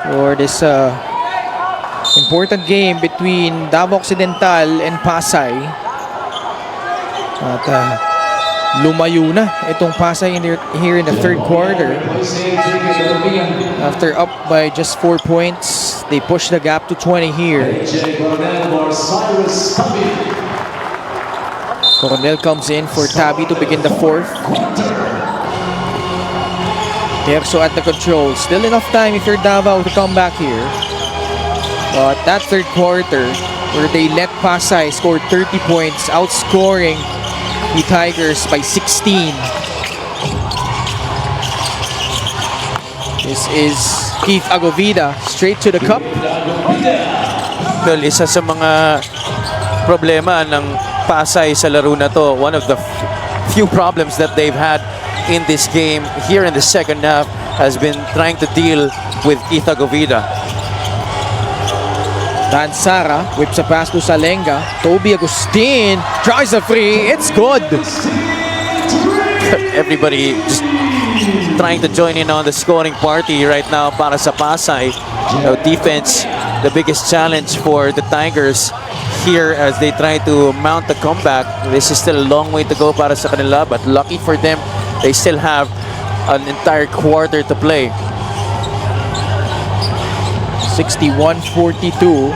for this important game between Davao Occidental and Pasay. At lumayo na itong Pasay here in the third quarter. After up by just 4 points, they push the gap to 20 here. Coronel comes in for Tabby to begin the fourth. Terzo at the control. Still enough time if you're Davao to come back here. But that third quarter, where they let Pasay score 30 points, outscoring the Tigers by 16. This is Keith Agovida, straight to the cup. Well, isa sa mga problema ng Pasay sa laro na to, one of the few problems that they've had in this game here in the second half has been trying to deal with Keith Agovida. Dan Sara whips a pass to Salenga. Toby Agustin tries a free. It's good. Everybody just trying to join in on the scoring party right now para sa Pasay. Defense, the biggest challenge for the Tigers here as they try to mount the comeback. This is still a long way to go para sa kanila, but lucky for them, they still have an entire quarter to play. 61-42.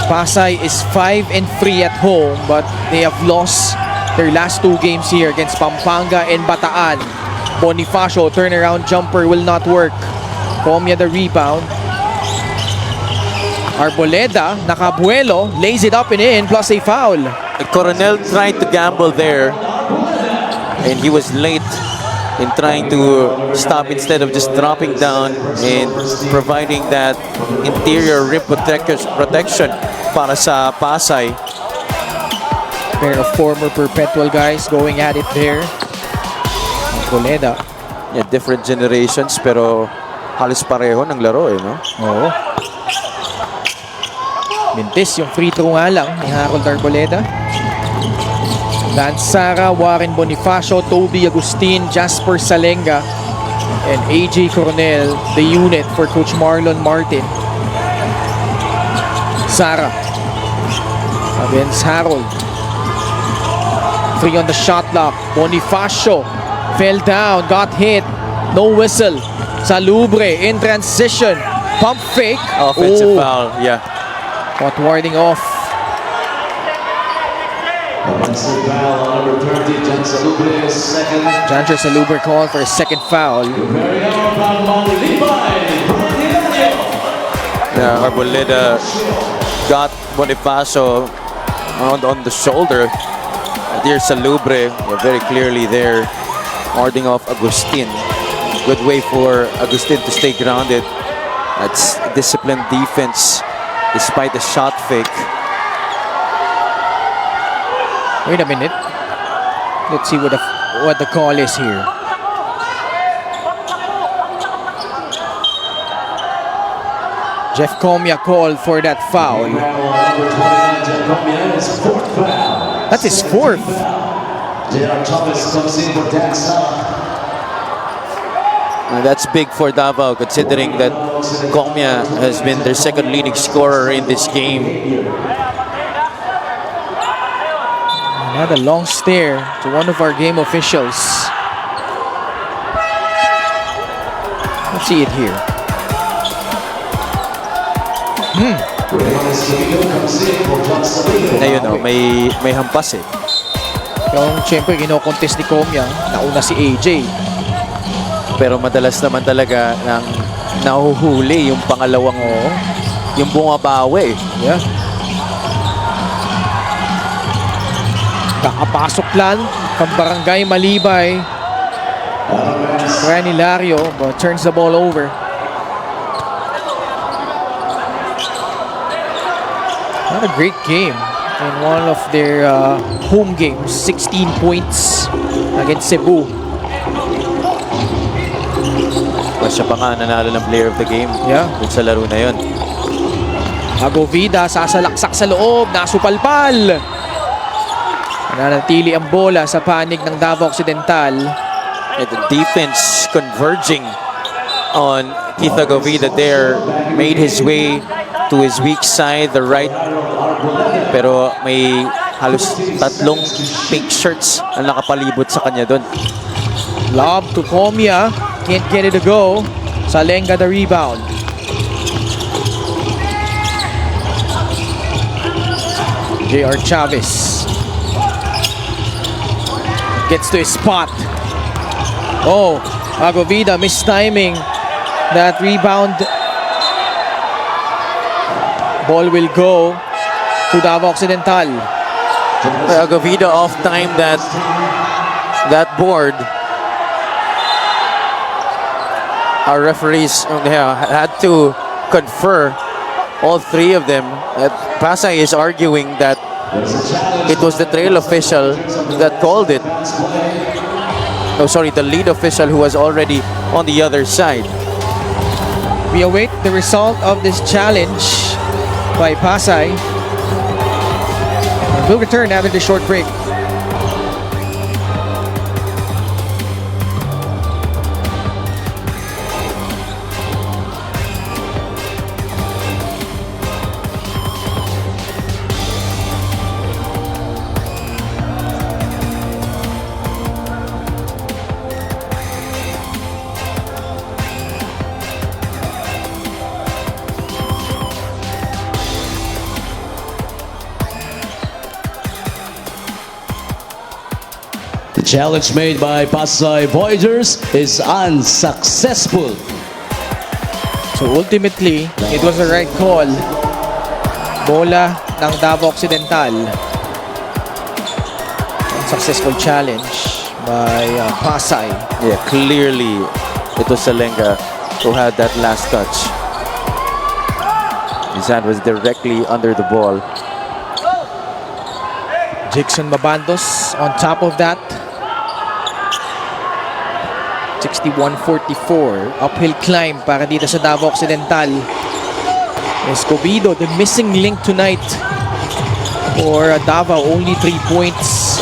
Pasay is 5-3 at home, but they have lost their last 2 games here against Pampanga and Bataan. Bonifacio, turnaround jumper will not work. Comia the rebound. Arboleda, nakabuelo, lays it up and in, plus a foul. Coronel tried to gamble there, and he was late in trying to stop instead of just dropping down and providing that interior rim protection para sa Pasay. Pair of former Perpetual guys going at it there. Arboleda. Yeah, different generations pero halos pareho ng laro no? Oo. Mintis yung free throw nga lang ni Harold Arboleda. Dan Sara, Warren Bonifacio, Toby Agustin, Jasper Salenga, and AJ Coronel, the unit for Coach Marlon Martin. Sara against Harold. 3 on the shot clock. Bonifacio fell down, got hit, no whistle. Salubre in transition, pump fake. Offensive foul, yeah. Caught warding off. Jancher Salubre called for a second foul. Yeah, Arboleda got Bonifacio on the shoulder. Dear Salubre, very clearly there, warding off Agustin. Good way for Agustin to stay grounded. That's disciplined defense despite the shot fake. Wait a minute. Let's see what the call is here. Jeff Comia called for that foul. That's his fourth. That's big for Davao considering that Comia has been their second leading scorer in this game. Another long stare to one of our game officials. Let's see it here. Ayun may hampas eh. Yung siyempre kino-contest ni Comia, nauna si AJ. Pero madalas naman talaga nang nahuhuli yung pangalawang yung bumabawi. Yeah. Kakapasok lang ng Barangay Malibay. Ryan Hilario but turns the ball over. Not a great game in one of their home games. 16 points against Cebu. Siya pa nga nanalo ng player of the game. Yeah. Dun sa laro na yun. Agovida sasalaksak sa loob, nasupalpal. Nanatili ang bola sa panig ng Davao Occidental. And the defense converging on Keith Agovida there. Made his way to his weak side, the right. Pero may halos 3 pink shirts ang nakapalibot sa kanya doon. Lob to Comia. Can't get it to go. Salenga the rebound. J.R. Chavez gets to his spot. Oh, Agovida mistiming that rebound. Ball will go to Davao Occidental. Agovida off time that board. Our referees had to confer, all 3 of them. Pasay is arguing that it was the trail official that called it. Oh, sorry, the lead official who was already on the other side. We await the result of this challenge by Pasay. We'll return after the short break. The challenge made by Pasay Voyagers is unsuccessful. So ultimately, it was the right call. Bola ng Davao Occidental. Unsuccessful challenge by Pasay. Yeah, clearly it was Salenga who had that last touch. His hand was directly under the ball. Jackson Mabandos on top of that. 61-44. Uphill climb para dito sa Davao Occidental. Escobedo, the missing link tonight for Davao. Only 3 points.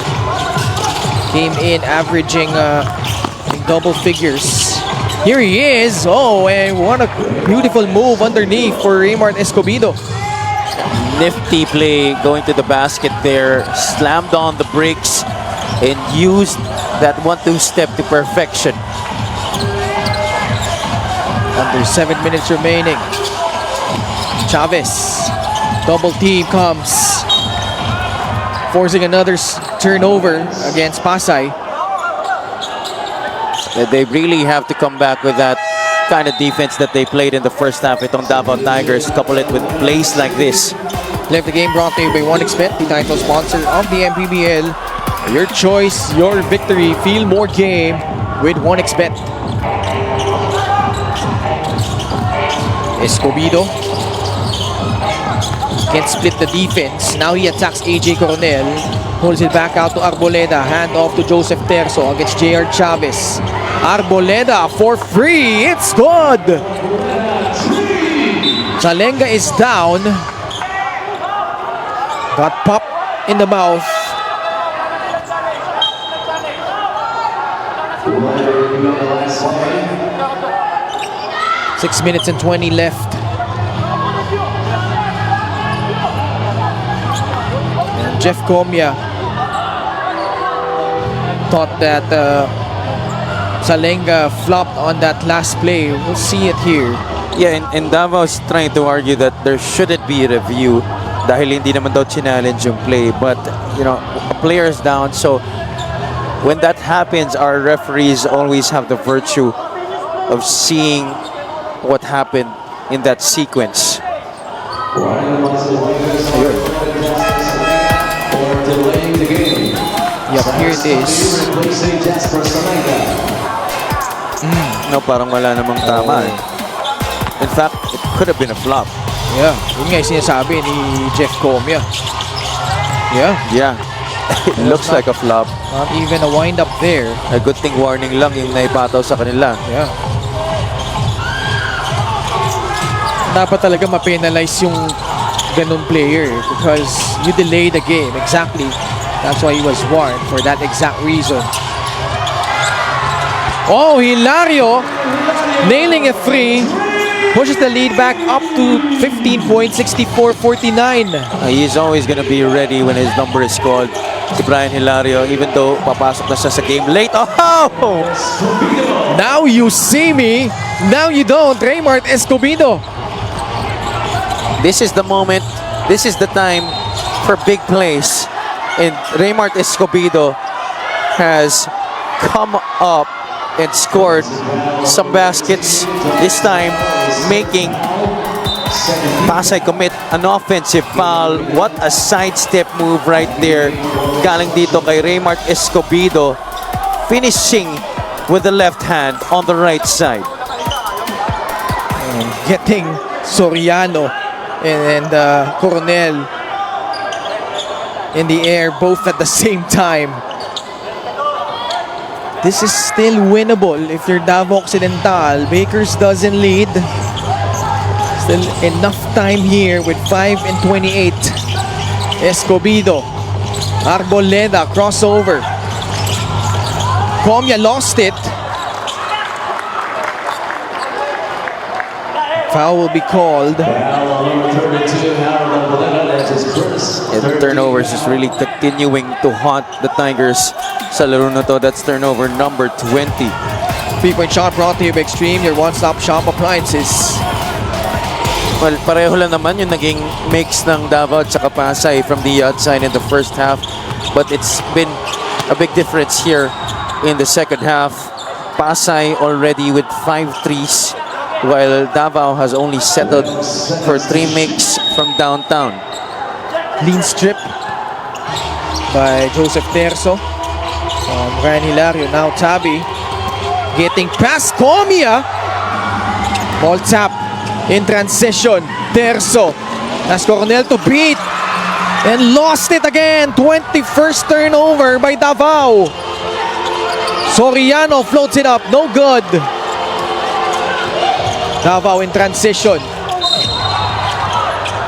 Came in averaging double figures. Here he is. Oh, and what a beautiful move underneath for Raymart Escobedo. Nifty play going to the basket there. Slammed on the bricks and used that 1-2 step to perfection. Under 7 minutes remaining. Chavez. Double team comes. Forcing another turnover against Pasay. They really have to come back with that kind of defense that they played in the first half. Itong Davao Tigers, couple it with plays like this. Left the game brought to you by 1xBet, the title sponsor of the Mpbl. Your choice, your victory. Feel more game with 1xBet. Escobedo can't split the defense. Now he attacks AJ Coronel. Pulls it back out to Arboleda. Hand off to Joseph Terzo against J.R. Chavez. Arboleda for free. It's good. Salenga is down. Got popped in the mouth. Six minutes and 20 left. And Jeff Comia thought that Salenga flopped on that last play. We'll see it here. Yeah, and Davao's trying to argue that there shouldn't be a review dahil hindi naman daw challenge yung play. But, you know, a player is down. So, when that happens, our referees always have the virtue of seeing what happened in that sequence. Yeah, but here it is. No, parang wala namang tama. In fact, it could have been a flop. Yeah, yun nga yung sinasabi ni Jeff Comia. Yeah. Yeah, it looks like a flop. Not even a wind-up there. A good thing warning lang yung naipataw sa kanila. Yeah. Dapat talaga ma-penalize yung ganun player because you delay the game. Exactly. That's why he was warned for that exact reason. Oh, Hilario nailing a three, pushes the lead back up to 15 points, 64-49. He's always gonna be ready when his number is called. Si Brian Hilario, even though papasok na siya sa game late. Oh! Now you see me, now you don't. Raymart Escobedo. This is the moment, this is the time for big plays. And Raymart Escobedo has come up and scored some baskets, this time making Pasay commit an offensive foul. What a sidestep move right there. Galing dito kay Raymart Escobedo, finishing with the left hand on the right side. And getting Soriano and Coronel in the air both at the same time. This is still winnable if you're Davao Occidental. Bakers doesn't lead. Still enough time here with 5:28. Escobedo. Arboleda crossover. Comia lost it. Foul will be called. And turnovers is really continuing to haunt the Tigers sa laro na to. That's turnover number 20. 3-point shot brought to you by Extreme, your one-stop shop appliances. Well, pareho lang naman yung naging mix ng Davao at saka Pasay from the outside in the first half. But it's been a big difference here in the second half. Pasay already with 5 threes, while Davao has only settled for 3 makes from downtown. Clean strip by Joseph Terzo. Brian Hilario, now Tabi. Getting past Comia. Ball tap in transition. Terzo has Coronel to beat. And lost it again. 21st turnover by Davao. Soriano floats it up. No good. Davao in transition.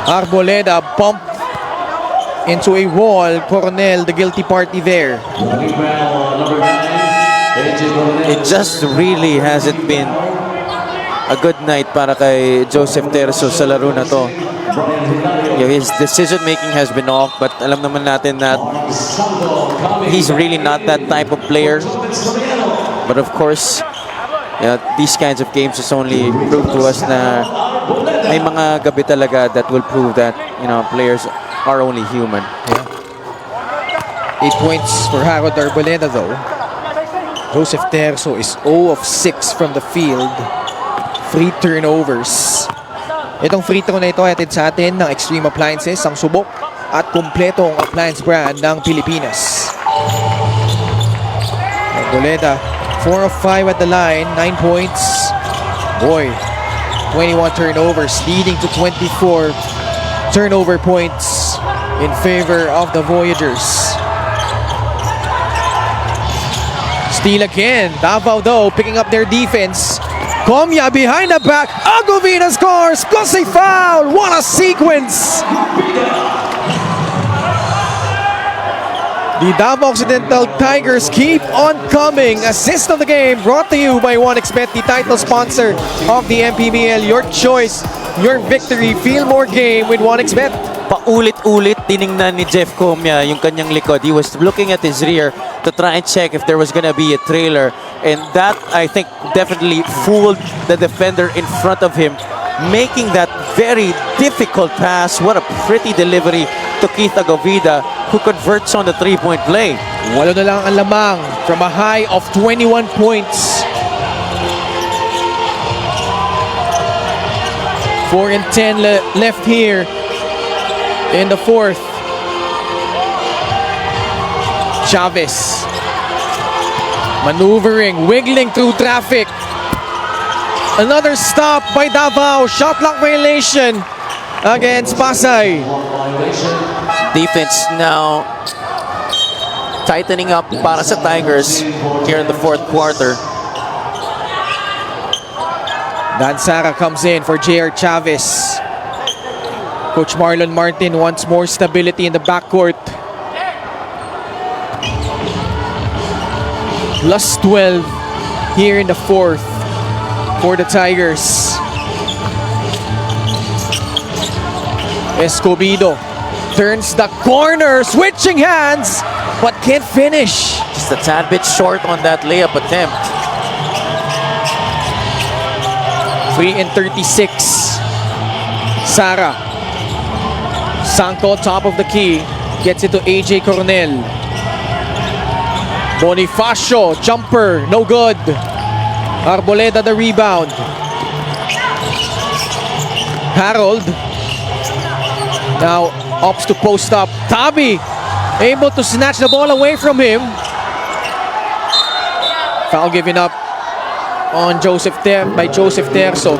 Arboleda bumped into a wall. Coronel, the guilty party there. It just really hasn't been a good night para kay Joseph Terzo sa laro na to. Yeah, his decision making has been off, but alam naman natin that he's really not that type of player. But of course, yeah, these kinds of games has only proved to us na may mga gabi talaga that will prove that, you know, players are only human. Yeah. 8 points for Harold Arboleda though. Joseph Terzo is 0 of 6 from the field. 3 turnovers. Itong free throw na ito hatid sa atin ng Extreme Appliances, ang subok at kumpletong appliance brand ng Pilipinas. Arboleda, 4 of 5 at the line, 9 points. Boy, 21 turnovers leading to 24 turnover points in favor of the Voyagers. Steal again. Davao though picking up their defense. Comia behind the back. Agovina scores plus a foul. What a sequence. The Davao Occidental Tigers keep on coming. Assist of the game brought to you by 1xBet, the title sponsor of the Mpbl. Your choice, your victory. Feel more game with 1xBet. Paulit-ulit tiningnan ni Jeff Comia yung kanyang likod. He was looking at his rear to try and check if there was gonna be a trailer. And that, I think, definitely fooled the defender in front of him, making that very difficult pass. What a pretty delivery to Keith Agovida, who converts on the 3-point play. Walo na lang ang lamang from a high of 21 points. 4 and 10 left here in the fourth. Chavez maneuvering, wiggling through traffic. Another stop by Davao. Shot clock violation against Pasay. Defense now tightening up para sa Tigers here in the fourth quarter. Dan Sara comes in for J.R. Chavez. Coach Marlon Martin wants more stability in the backcourt. Plus 12 here in the fourth. for the Tigers. Escobedo turns the corner, switching hands, but can't finish. Just a tad bit short on that layup attempt. 3 and 36. Sara. Sanko, top of the key. Gets it to AJ Coronel. Bonifacio, jumper, no good. Arboleda the rebound. Harold. Now opts to post up. Tabi able to snatch the ball away from him. Foul given up on Joseph Terso.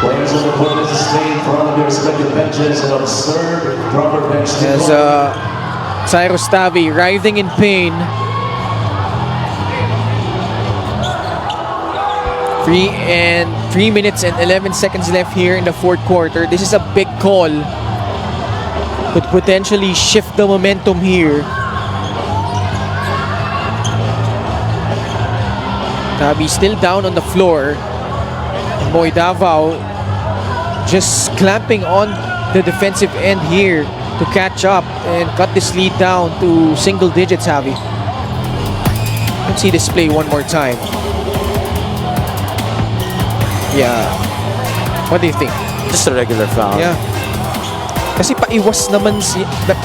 Players on the court is staying in front of their respective benches and observe proper bench As Cyrus Tabi writhing in pain. 3 minutes and 11 seconds left here in the fourth quarter. This is a big call. Could potentially shift the momentum here. Tabi still down on the floor. Boy Davao just clamping on the defensive end here to catch up and cut this lead down to single digits, Javi. Let's see this play one more time. Yeah. What do you think? Just a regular foul. Yeah. Kasi paiwas naman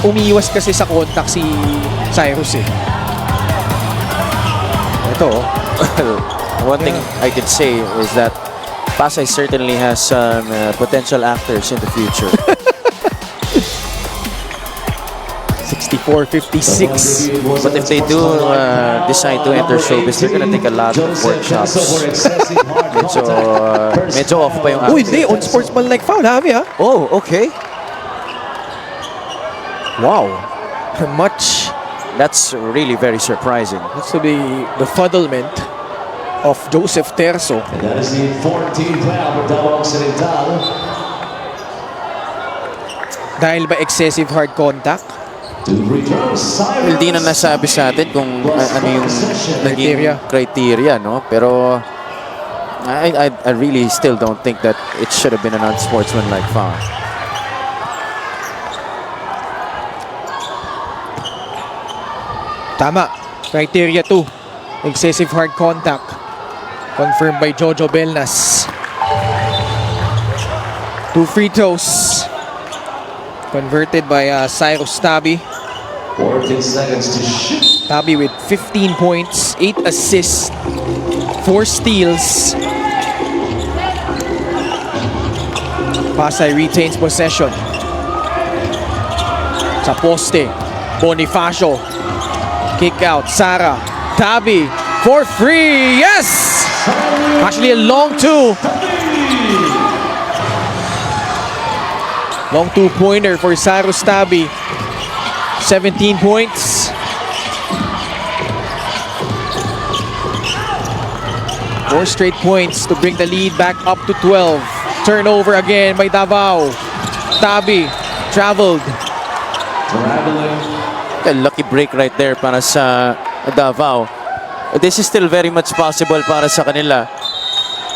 umiiwas kasi sa contact si Cyrus eh. Ito oh. One thing I could say is that Pasay certainly has some potential actors in the future. 64-56. But if they do decide to enter showbiz, they're gonna take a lot of workshops. Medyo off pa yung Uy, acting. hindi. Unsportsmanlike foul, Javi, ha? Oh, okay. Wow. Much. That's really very surprising. Looks to be befuddlement of Joseph Terso. And that is the 14th foul for Davao Occidental. Dahil ba excessive hard contact? To return Cyrus. Hindi na nasabi sa atin kung ano yung naging criteria, no? Pero I really still don't think that it should have been an unsportsmanlike foul. Tama. Criteria 2. Excessive hard contact. Confirmed by Jojo Belnas. 2 free throws. Converted by Cyrus Tabi. 14 seconds to shoot. Tabi with 15 points, 8 assists, 4 steals. Pasay retains possession. Sa poste, Bonifacio. Kick out, Sara. Tabi for free. Yes! Actually a long two. Long two-pointer for Cyrus Tabi. 17 points. Four straight points to bring the lead back up to 12. Turnover again by Davao. Tabi traveled. A lucky break right there para sa Davao. This is still very much possible para sa kanila.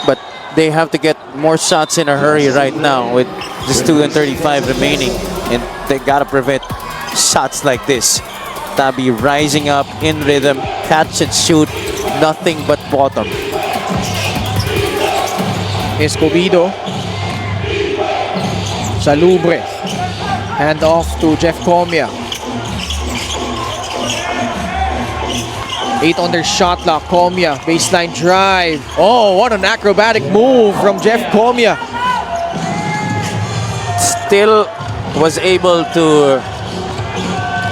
But they have to get more shots in a hurry right now with just 2:35 remaining. And they gotta prevent shots like this. Tabi rising up in rhythm, catch and shoot, nothing but bottom. Escobedo. Salubre. Hand off to Jeff Comia. 8 on their shot clock. Comia, baseline drive. Oh, what an acrobatic move from Jeff Comia. Still was able to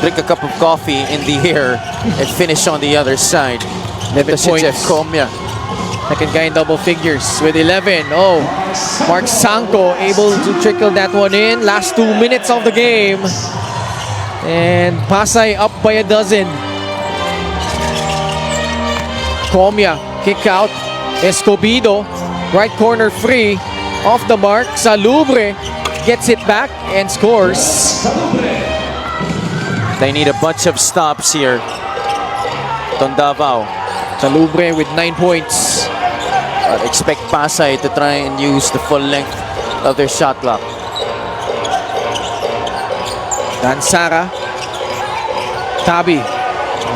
drink a cup of coffee in the air and finish on the other side. 11 Ito si points. Jeff Comia. Second guy in double figures with 11. Oh, Mark Sanko able to trickle that one in. Last 2 minutes of the game. And Pasay up by a dozen. Comia, kick out. Escobedo, right corner free. Off the mark. Salubre gets it back and scores. They need a bunch of stops here. Davao. Salubre with 9 points. Expect Pasay to try and use the full length of their shot clock. Dansara. Tabi.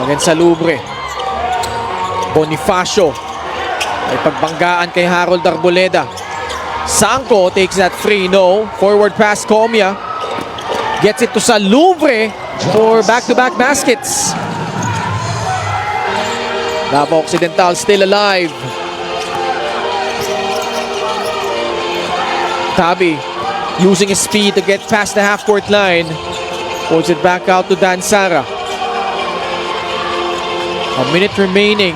Against Salubre. Bonifacio. May pagbanggaan kay Harold Arboleda. Sanko takes that free. No. Forward pass, Comia. Gets it to Salubre for back-to-back baskets. Davao Occidental still alive. Tabi using his speed to get past the half-court line. Pulls it back out to Dansara. A minute remaining.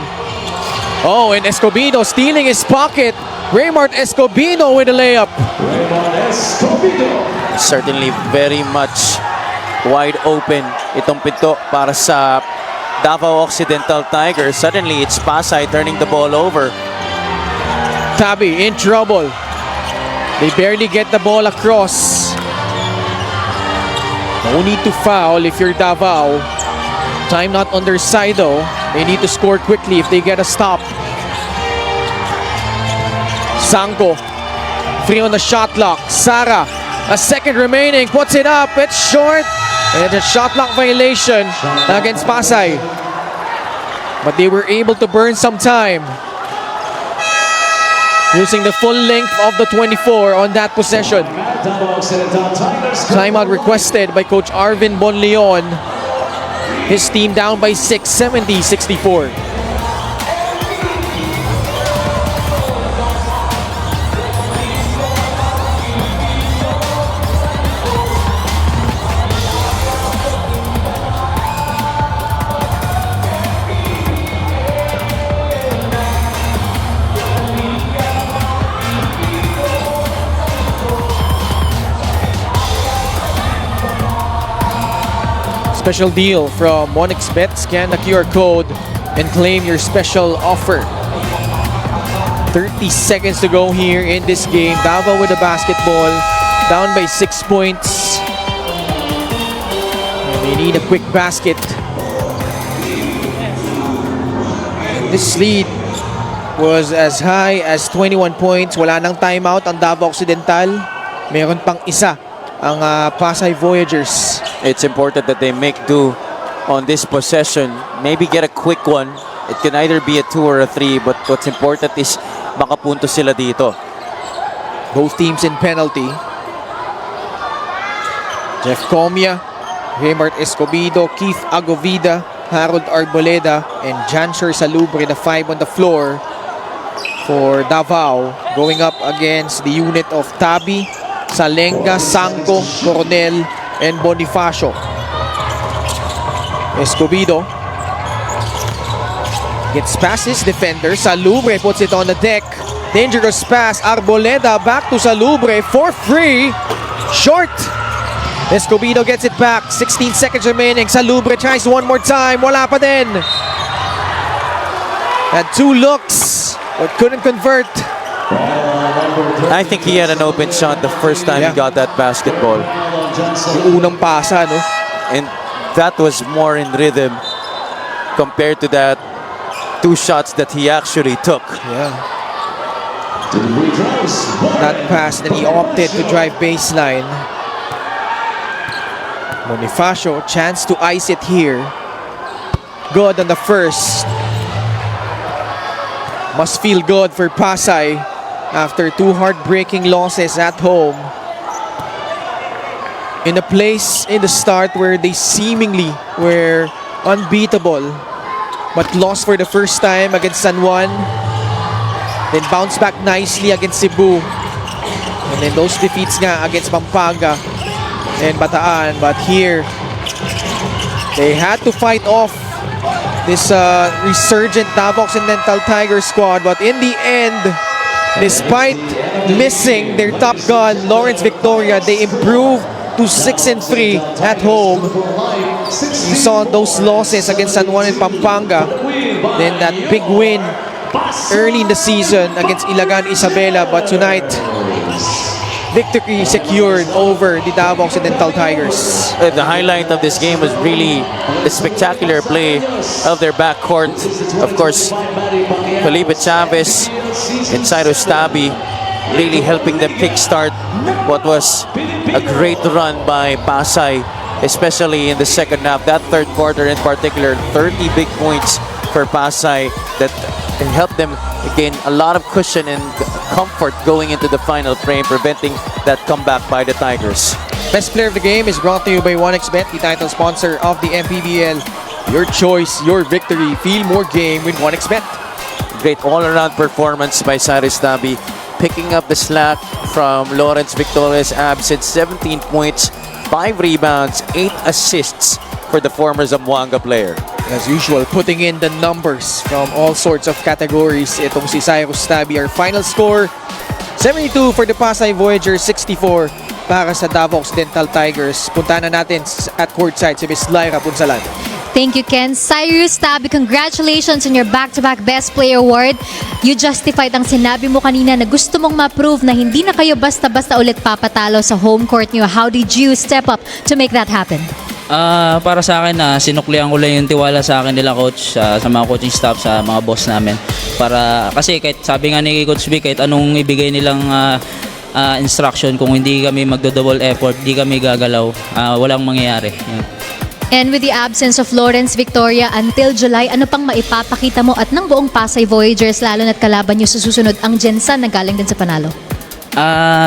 Oh, and Escobedo stealing his pocket. Raymart Escobedo with a layup. Certainly very much wide open itong pinto para sa Davao Occidental Tigers. Suddenly, it's Pasay turning the ball over. Tabi in trouble. They barely get the ball across. No need to foul if you're Davao. Time not on their side though. They need to score quickly if they get a stop. Sanko, free on the shot clock. Sara, a second remaining, puts it up. It's short. And a shot clock violation against Pasay. But they were able to burn some time, using the full length of the 24 on that possession. Timeout requested by Coach Arvin Bonleon. His team down by 6, 70-64. Special deal from 1xBet. Scan the QR code and claim your special offer. 30 seconds to go here in this game. Davao with the basketball, down by 6 points. And they need a quick basket. And this lead was as high as 21 points. Wala nang timeout ang Davao Occidental. Meron pang isa ang Pasay Voyagers. It's important that they make do on this possession. Maybe get a quick one. It can either be a 2 or a 3, but what's important is makapunto sila dito. Both teams in penalty. Jeff Comia, Raymart Escobedo, Keith Agovida, Harold Arboleda, and Janser Salubre, the 5 on the floor for Davao, going up against the unit of Tabi, Salenga, Sanko, Coronel, and Bonifacio. Escobedo gets past his defender. Salubre puts it on the deck. Dangerous pass. Arboleda back to Salubre for free. Short. Escobedo gets it back. 16 seconds remaining. Salubre tries one more time. Wala pa din. Had 2 looks but couldn't convert. I think he had an open shot the first time he got that basketball. Yung unang pasa, no? And that was more in rhythm compared to that 2 shots that he actually took. Yeah. That pass that he opted to drive baseline. Bonifacio, chance to ice it here. Good on the first. Must feel good for Pasay after 2 heartbreaking losses at home. In a place in the start where they seemingly were unbeatable, but lost for the first time against San Juan, then bounced back nicely against Cebu, and then those defeats nga against Pampanga and Bataan. But here, they had to fight off this resurgent Davao Occidental Tiger squad, but in the end, despite missing their top gun, Lawrence Victoria, they improved to 6-3 at home. You saw those losses against San Juan and Pampanga. Then that big win early in the season against Ilagan Isabela. But tonight, victory secured over the Davao Occidental Tigers. The highlight of this game was really the spectacular play of their backcourt. Of course, Felipe Chavez and Cyrus Tabi really helping them kickstart what was a great run by Pasay, especially in the second half. That third quarter in particular, 30 big points for Pasay that helped them gain a lot of cushion and comfort going into the final frame, preventing that comeback by the Tigers. Best player of the game is brought to you by 1xBet, the title sponsor of the Mpbl. Your choice, your victory. Feel more game with 1xBet. Great all-around performance by Cyrus Tabi, picking up the slack from Lawrence Victoria's absence. 17 points, 5 rebounds, 8 assists for the former Zamboanga player. As usual, putting in the numbers from all sorts of categories. Itong si Cyrus Tabi, our final score, 72 for the Pasay Voyagers, 64 para sa Davao Occidental Tigers. Puntahan na natin at courtside si Miss Lyra Punsalan. Thank you, Ken. Cyrus Tabi, congratulations on your back-to-back Best Player Award. You justified ang sinabi mo kanina na gusto mong ma-prove na hindi na kayo basta-basta ulit papatalo sa home court niyo. How did you step up to make that happen? Para sa akin, sinuklian ko lang yung tiwala sa akin nila coach, sa mga coaching staff, sa mga boss namin. Kasi kahit sabi nga ni Coach B, kahit anong ibigay nilang instruction, kung hindi kami magdo-double effort, hindi kami gagalaw, walang mangyayari. And with the absence of Lawrence Victoria until July, ano pang maipapakita mo at ng buong Pasay Voyagers, lalo na't kalaban nyo sa susunod ang Jensan na galing din sa panalo?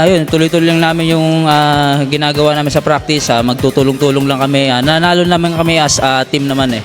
Yun, tuloy-tuloy lang namin yung ginagawa namin sa practice. Magtutulong-tulong lang kami. Nanalo naman kami as team naman eh.